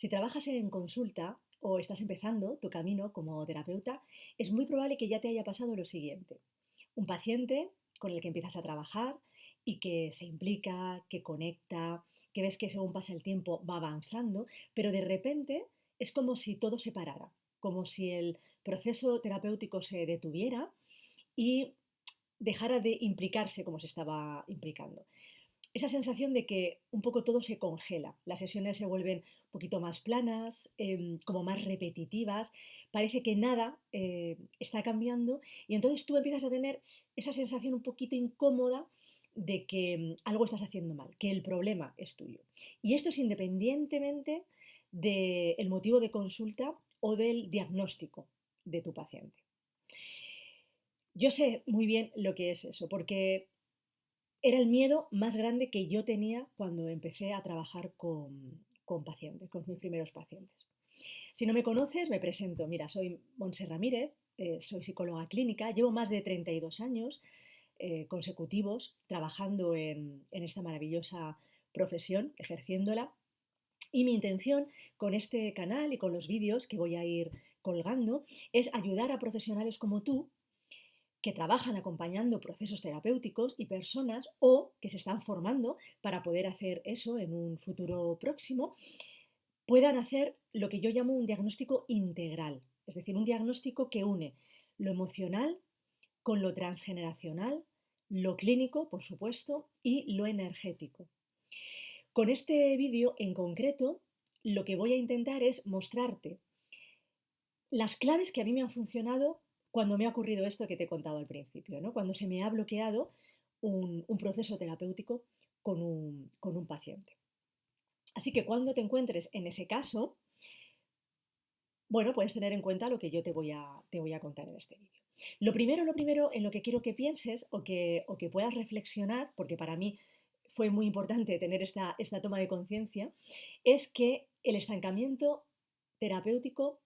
Si trabajas en consulta o estás empezando tu camino como terapeuta, es muy probable que ya te haya pasado lo siguiente. Un paciente con el que empiezas a trabajar y que se implica, que conecta, que ves que según pasa el tiempo va avanzando, pero de repente es como si todo se parara, como si el proceso terapéutico se detuviera y dejara de implicarse como se estaba implicando. Esa sensación de que un poco todo se congela, las sesiones se vuelven un poquito más planas, como más repetitivas, parece que nada está cambiando y entonces tú empiezas a tener esa sensación un poquito incómoda de que algo estás haciendo mal, que el problema es tuyo. Y esto es independientemente del motivo de consulta o del diagnóstico de tu paciente. Yo sé muy bien lo que es eso, porque era el miedo más grande que yo tenía cuando empecé a trabajar con pacientes, con mis primeros pacientes. Si no me conoces, me presento. Mira, soy Montse Ramírez, soy psicóloga clínica, llevo más de 32 años consecutivos trabajando en esta maravillosa profesión, ejerciéndola. Y mi intención con este canal y con los vídeos que voy a ir colgando es ayudar a profesionales como tú que trabajan acompañando procesos terapéuticos y personas o que se están formando para poder hacer eso en un futuro próximo, puedan hacer lo que yo llamo un diagnóstico integral, es decir, un diagnóstico que une lo emocional con lo transgeneracional, lo clínico, por supuesto, y lo energético. Con este vídeo en concreto, lo que voy a intentar es mostrarte las claves que a mí me han funcionado cuando me ha ocurrido esto que te he contado al principio, ¿no? Cuando se me ha bloqueado un proceso terapéutico con un paciente. Así que cuando te encuentres en ese caso, bueno, puedes tener en cuenta lo que yo te voy a contar en este vídeo. Lo primero en lo que quiero que pienses o que puedas reflexionar, porque para mí fue muy importante tener esta toma de conciencia, es que el estancamiento terapéutico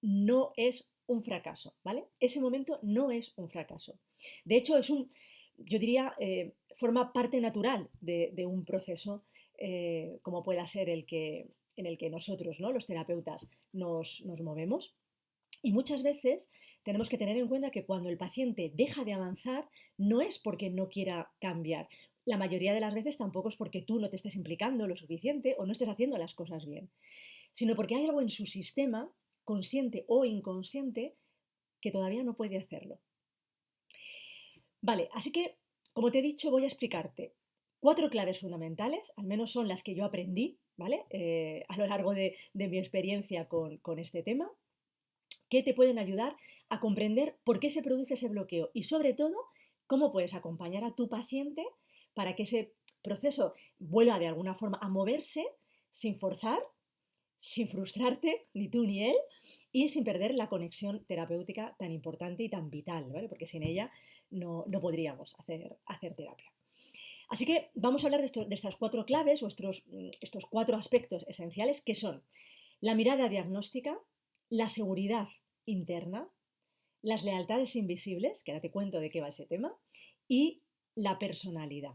no es un fracaso, ¿vale? Ese momento no es un fracaso. De hecho, yo diría, forma parte natural de un proceso como pueda ser en el que nosotros, ¿no? Los terapeutas, nos movemos. Y muchas veces tenemos que tener en cuenta que cuando el paciente deja de avanzar, no es porque no quiera cambiar. La mayoría de las veces tampoco es porque tú no te estés implicando lo suficiente o no estés haciendo las cosas bien, sino porque hay algo en su sistema, consciente o inconsciente, que todavía no puede hacerlo. Vale, así que, como te he dicho, voy a explicarte 4 claves fundamentales, al menos son las que yo aprendí, ¿vale? A lo largo de mi experiencia con este tema, que te pueden ayudar a comprender por qué se produce ese bloqueo y, sobre todo, cómo puedes acompañar a tu paciente para que ese proceso vuelva de alguna forma a moverse sin forzar, sin frustrarte, ni tú ni él, y sin perder la conexión terapéutica tan importante y tan vital, ¿vale? Porque sin ella no podríamos hacer terapia. Así que vamos a hablar de estas 4 claves o estos 4 aspectos esenciales que son la mirada diagnóstica, la seguridad interna, las lealtades invisibles, que ahora te cuento de qué va ese tema, y la personalidad.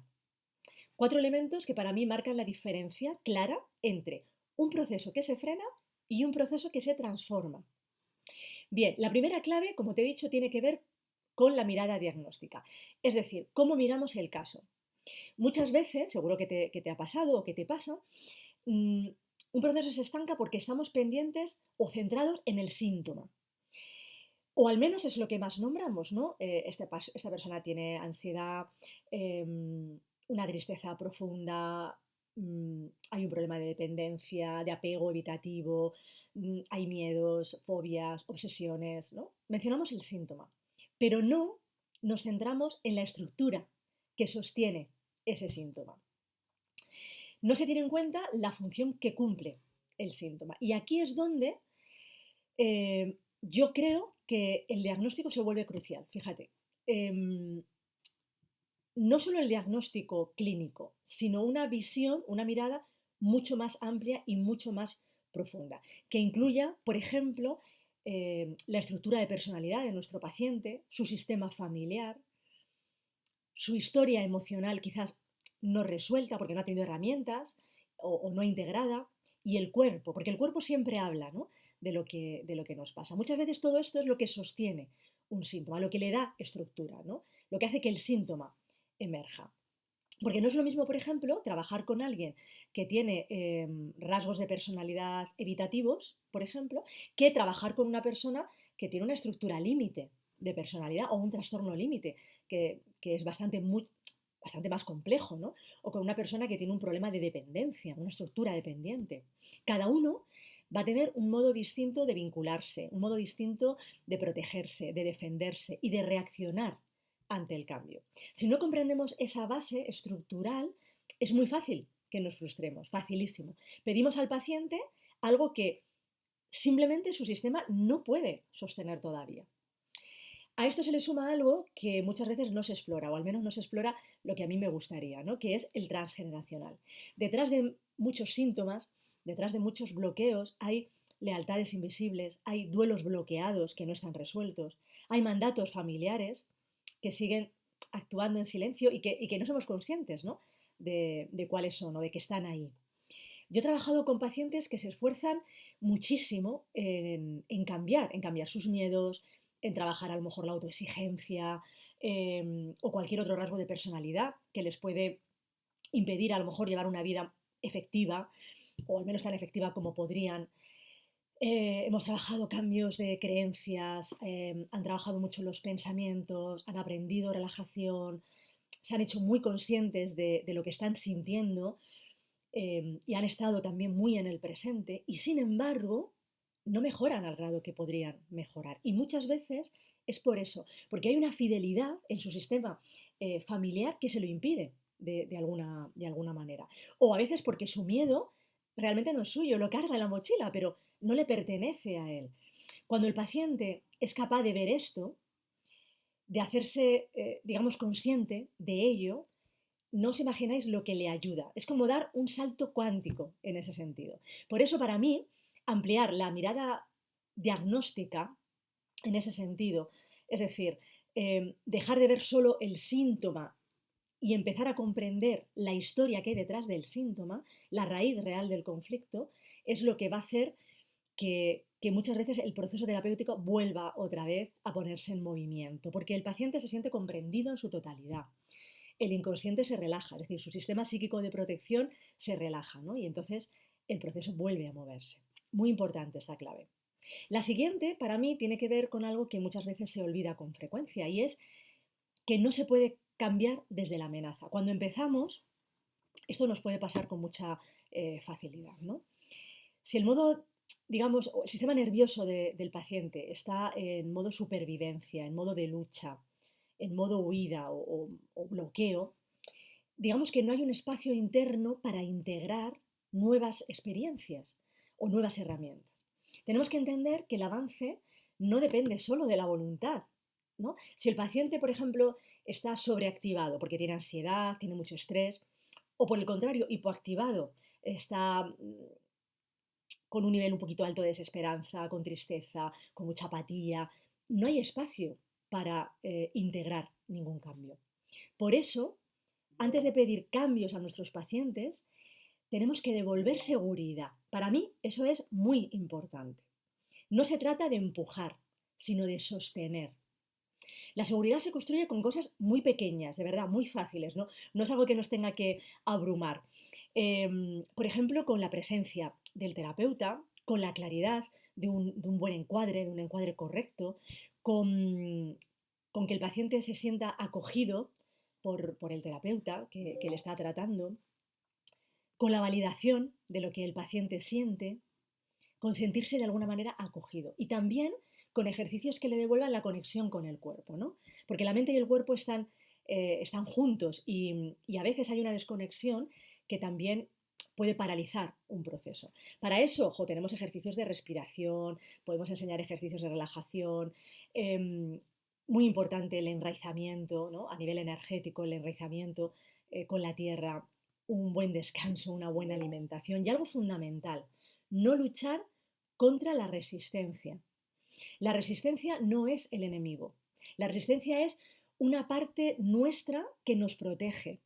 4 elementos que para mí marcan la diferencia clara entre un proceso que se frena y un proceso que se transforma. Bien, la primera clave, como te he dicho, tiene que ver con la mirada diagnóstica, es decir, cómo miramos el caso. Muchas veces, seguro que te ha pasado o que te pasa, un proceso se estanca porque estamos pendientes o centrados en el síntoma. O al menos es lo que más nombramos, ¿no? Esta persona tiene ansiedad, una tristeza profunda, hay un problema de dependencia, de apego evitativo, hay miedos, fobias, obsesiones, ¿no? Mencionamos el síntoma, pero no nos centramos en la estructura que sostiene ese síntoma. No se tiene en cuenta la función que cumple el síntoma. Y aquí es donde yo creo que el diagnóstico se vuelve crucial. Fíjate, no solo el diagnóstico clínico, sino una visión, una mirada mucho más amplia y mucho más profunda, que incluya, por ejemplo, la estructura de personalidad de nuestro paciente, su sistema familiar, su historia emocional quizás no resuelta porque no ha tenido herramientas o no integrada, y el cuerpo, porque el cuerpo siempre habla, ¿no?, de lo que nos pasa. Muchas veces todo esto es lo que sostiene un síntoma, lo que le da estructura, ¿no?, lo que hace que el síntoma emerja. Porque no es lo mismo, por ejemplo, trabajar con alguien que tiene rasgos de personalidad evitativos, por ejemplo, que trabajar con una persona que tiene una estructura límite de personalidad o un trastorno límite, que es bastante más complejo, ¿no? O con una persona que tiene un problema de dependencia, una estructura dependiente. Cada uno va a tener un modo distinto de vincularse, un modo distinto de protegerse, de defenderse y de reaccionar ante el cambio. Si no comprendemos esa base estructural, es muy fácil que nos frustremos, facilísimo. Pedimos al paciente algo que simplemente su sistema no puede sostener todavía. A esto se le suma algo que muchas veces no se explora, o al menos no se explora lo que a mí me gustaría, ¿no?, que es el transgeneracional. Detrás de muchos síntomas, detrás de muchos bloqueos, hay lealtades invisibles, hay duelos bloqueados que no están resueltos, hay mandatos familiares que siguen actuando en silencio y que no somos conscientes, ¿no?, de cuáles son o de que están ahí. Yo he trabajado con pacientes que se esfuerzan muchísimo en cambiar sus miedos, en trabajar a lo mejor la autoexigencia o cualquier otro rasgo de personalidad que les puede impedir a lo mejor llevar una vida efectiva o al menos tan efectiva como podrían. Hemos trabajado cambios de creencias, han trabajado mucho los pensamientos, han aprendido relajación, se han hecho muy conscientes de lo que están sintiendo y han estado también muy en el presente y sin embargo no mejoran al grado que podrían mejorar. Y muchas veces es por eso, porque hay una fidelidad en su sistema familiar que se lo impide de alguna manera. O a veces porque su miedo realmente no es suyo, lo carga en la mochila, pero no le pertenece a él. Cuando el paciente es capaz de ver esto, de hacerse, digamos, consciente de ello, no os imagináis lo que le ayuda. Es como dar un salto cuántico en ese sentido. Por eso, para mí, ampliar la mirada diagnóstica en ese sentido, es decir, dejar de ver solo el síntoma y empezar a comprender la historia que hay detrás del síntoma, la raíz real del conflicto, es lo que va a hacer que muchas veces el proceso terapéutico vuelva otra vez a ponerse en movimiento, porque el paciente se siente comprendido en su totalidad. El inconsciente se relaja, es decir, su sistema psíquico de protección se relaja, ¿no? Y entonces el proceso vuelve a moverse. Muy importante esta clave. La siguiente, para mí, tiene que ver con algo que muchas veces se olvida con frecuencia y es que no se puede cambiar desde la amenaza. Cuando empezamos, esto nos puede pasar con mucha facilidad, ¿no? Si el modo, digamos, el sistema nervioso del paciente está en modo supervivencia, en modo de lucha, en modo huida o bloqueo, digamos que no hay un espacio interno para integrar nuevas experiencias o nuevas herramientas. Tenemos que entender que el avance no depende solo de la voluntad, ¿no? Si el paciente, por ejemplo, está sobreactivado porque tiene ansiedad, tiene mucho estrés, o por el contrario, hipoactivado, está con un nivel un poquito alto de desesperanza, con tristeza, con mucha apatía, no hay espacio para integrar ningún cambio. Por eso, antes de pedir cambios a nuestros pacientes, tenemos que devolver seguridad. Para mí eso es muy importante. No se trata de empujar, sino de sostener. La seguridad se construye con cosas muy pequeñas, de verdad, muy fáciles, ¿no? No es algo que nos tenga que abrumar. Por ejemplo, con la presencia del terapeuta, con la claridad de un buen encuadre, de un encuadre correcto, con que el paciente se sienta acogido por el terapeuta que le está tratando, con la validación de lo que el paciente siente, con sentirse de alguna manera acogido. Y también con ejercicios que le devuelvan la conexión con el cuerpo, ¿no? Porque la mente y el cuerpo están juntos y a veces hay una desconexión que también puede paralizar un proceso. Para eso, tenemos ejercicios de respiración, podemos enseñar ejercicios de relajación, muy importante el enraizamiento, ¿no?, a nivel energético, el enraizamiento con la tierra, un buen descanso, una buena alimentación y algo fundamental, no luchar contra la resistencia. La resistencia no es el enemigo. La resistencia es una parte nuestra que nos protege.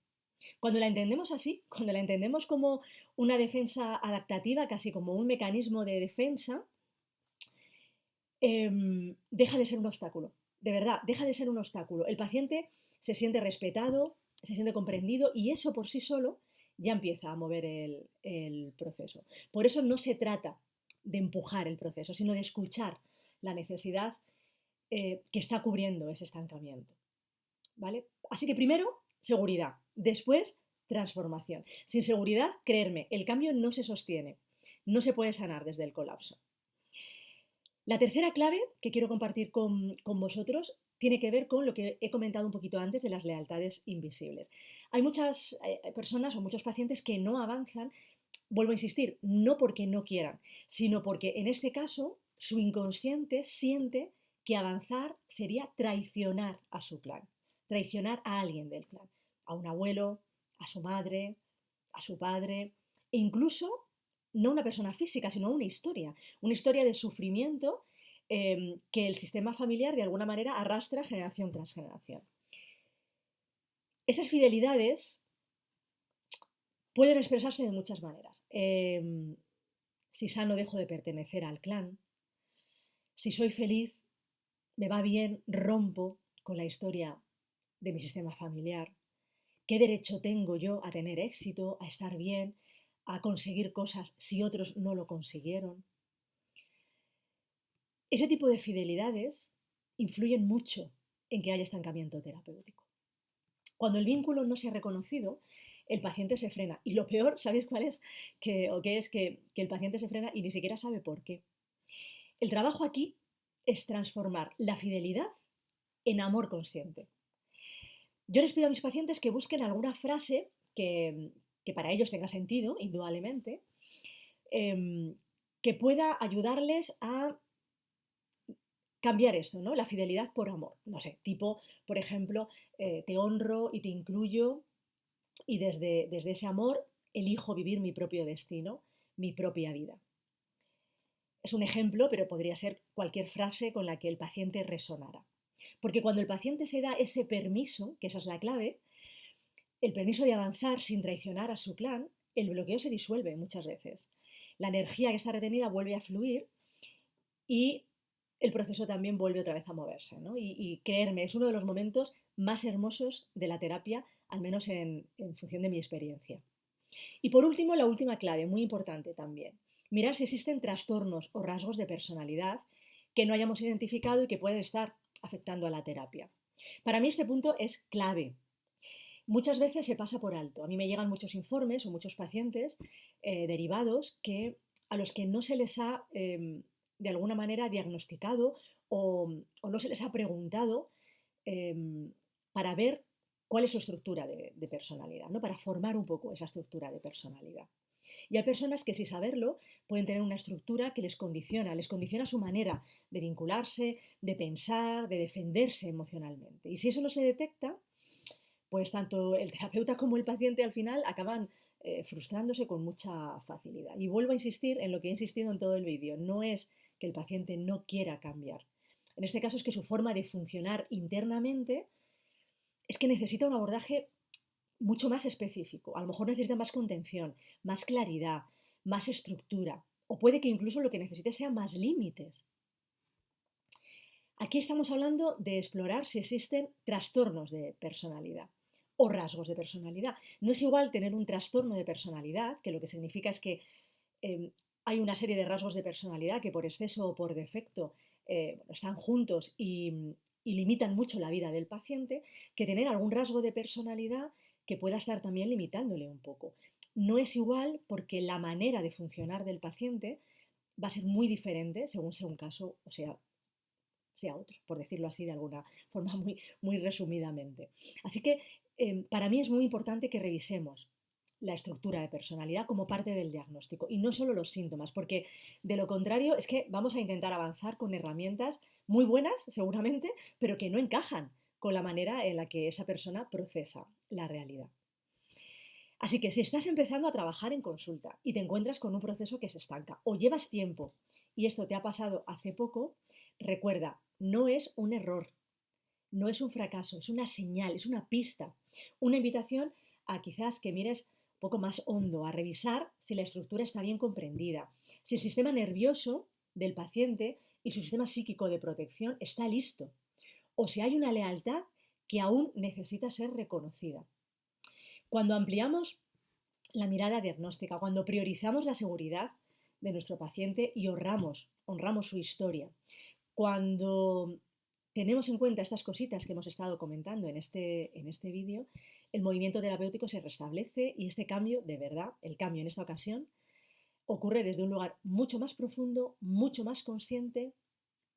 Cuando la entendemos así, cuando la entendemos como una defensa adaptativa, casi como un mecanismo de defensa, deja de ser un obstáculo. De verdad, deja de ser un obstáculo. El paciente se siente respetado, se siente comprendido y eso por sí solo ya empieza a mover el proceso. Por eso no se trata de empujar el proceso, sino de escuchar la necesidad que está cubriendo ese estancamiento. ¿Vale? Así que primero, seguridad. Después, transformación. Sin seguridad, creerme, el cambio no se sostiene. No se puede sanar desde el colapso. La tercera clave que quiero compartir con vosotros tiene que ver con lo que he comentado un poquito antes de las lealtades invisibles. Hay muchas personas o muchos pacientes que no avanzan, vuelvo a insistir, no porque no quieran, sino porque en este caso su inconsciente siente que avanzar sería traicionar a su clan, traicionar a alguien del clan, a un abuelo, a su madre, a su padre, e incluso no una persona física, sino una historia de sufrimiento que el sistema familiar de alguna manera arrastra generación tras generación. Esas fidelidades pueden expresarse de muchas maneras. Si sano dejo de pertenecer al clan, si soy feliz, me va bien, rompo con la historia de mi sistema familiar, qué derecho tengo yo a tener éxito, a estar bien, a conseguir cosas si otros no lo consiguieron. Ese tipo de fidelidades influyen mucho en que haya estancamiento terapéutico. Cuando el vínculo no se ha reconocido, el paciente se frena. Y lo peor, ¿sabéis cuál es? Que el paciente se frena y ni siquiera sabe por qué. El trabajo aquí es transformar la fidelidad en amor consciente. Yo les pido a mis pacientes que busquen alguna frase que para ellos tenga sentido, indudablemente, que pueda ayudarles a cambiar esto, ¿no? La fidelidad por amor. No sé, tipo, por ejemplo, te honro y te incluyo y desde ese amor elijo vivir mi propio destino, mi propia vida. Es un ejemplo, pero podría ser cualquier frase con la que el paciente resonara. Porque cuando el paciente se da ese permiso, que esa es la clave, el permiso de avanzar sin traicionar a su clan, el bloqueo se disuelve muchas veces. La energía que está retenida vuelve a fluir y el proceso también vuelve otra vez a moverse, ¿no? Y creerme, es uno de los momentos más hermosos de la terapia, al menos en función de mi experiencia. Y por último, la última clave, muy importante también. Mirar si existen trastornos o rasgos de personalidad que no hayamos identificado y que pueden estar afectando a la terapia. Para mí este punto es clave. Muchas veces se pasa por alto. A mí me llegan muchos informes o muchos pacientes derivados a los que no se les ha, de alguna manera, diagnosticado o no se les ha preguntado para ver cuál es su estructura de personalidad, ¿no? Para formar un poco esa estructura de personalidad. Y hay personas que sin saberlo pueden tener una estructura que les condiciona su manera de vincularse, de pensar, de defenderse emocionalmente. Y si eso no se detecta, pues tanto el terapeuta como el paciente al final acaban frustrándose con mucha facilidad. Y vuelvo a insistir en lo que he insistido en todo el vídeo, no es que el paciente no quiera cambiar. En este caso es que su forma de funcionar internamente es que necesita un abordaje mucho más específico. A lo mejor necesita más contención, más claridad, más estructura. O puede que incluso lo que necesite sea más límites. Aquí estamos hablando de explorar si existen trastornos de personalidad o rasgos de personalidad. No es igual tener un trastorno de personalidad, que lo que significa es que hay una serie de rasgos de personalidad que por exceso o por defecto están juntos y limitan mucho la vida del paciente, que tener algún rasgo de personalidad que pueda estar también limitándole un poco. No es igual porque la manera de funcionar del paciente va a ser muy diferente según sea un caso, o sea otro, por decirlo así de alguna forma muy resumidamente. Así que para mí es muy importante que revisemos la estructura de personalidad como parte del diagnóstico y no solo los síntomas, porque de lo contrario es que vamos a intentar avanzar con herramientas muy buenas, seguramente, pero que no encajan con la manera en la que esa persona procesa la realidad. Así que si estás empezando a trabajar en consulta y te encuentras con un proceso que se estanca o llevas tiempo y esto te ha pasado hace poco, recuerda, no es un error, no es un fracaso, es una señal, es una pista, una invitación a quizás que mires un poco más hondo, a revisar si la estructura está bien comprendida, si el sistema nervioso del paciente y su sistema psíquico de protección está listo, o si hay una lealtad que aún necesita ser reconocida. Cuando ampliamos la mirada diagnóstica, cuando priorizamos la seguridad de nuestro paciente y honramos su historia, cuando tenemos en cuenta estas cositas que hemos estado comentando en este vídeo, el movimiento terapéutico se restablece y este cambio, de verdad, el cambio en esta ocasión, ocurre desde un lugar mucho más profundo, mucho más consciente,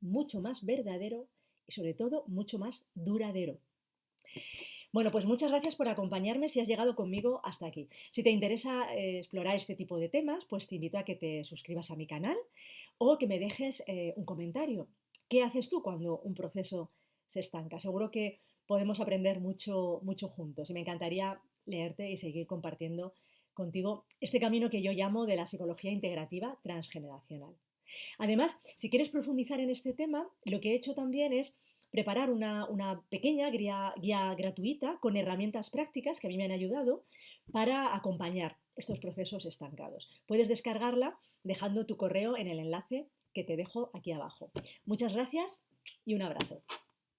mucho más verdadero y sobre todo mucho más duradero. Bueno, pues muchas gracias por acompañarme si has llegado conmigo hasta aquí. Si te interesa explorar este tipo de temas, pues te invito a que te suscribas a mi canal o que me dejes un comentario. ¿Qué haces tú cuando un proceso se estanca? Seguro que podemos aprender mucho, mucho juntos y me encantaría leerte y seguir compartiendo contigo este camino que yo llamo de la psicología integrativa transgeneracional. Además, si quieres profundizar en este tema, lo que he hecho también es preparar una pequeña guía gratuita con herramientas prácticas que a mí me han ayudado para acompañar estos procesos estancados. Puedes descargarla dejando tu correo en el enlace que te dejo aquí abajo. Muchas gracias y un abrazo.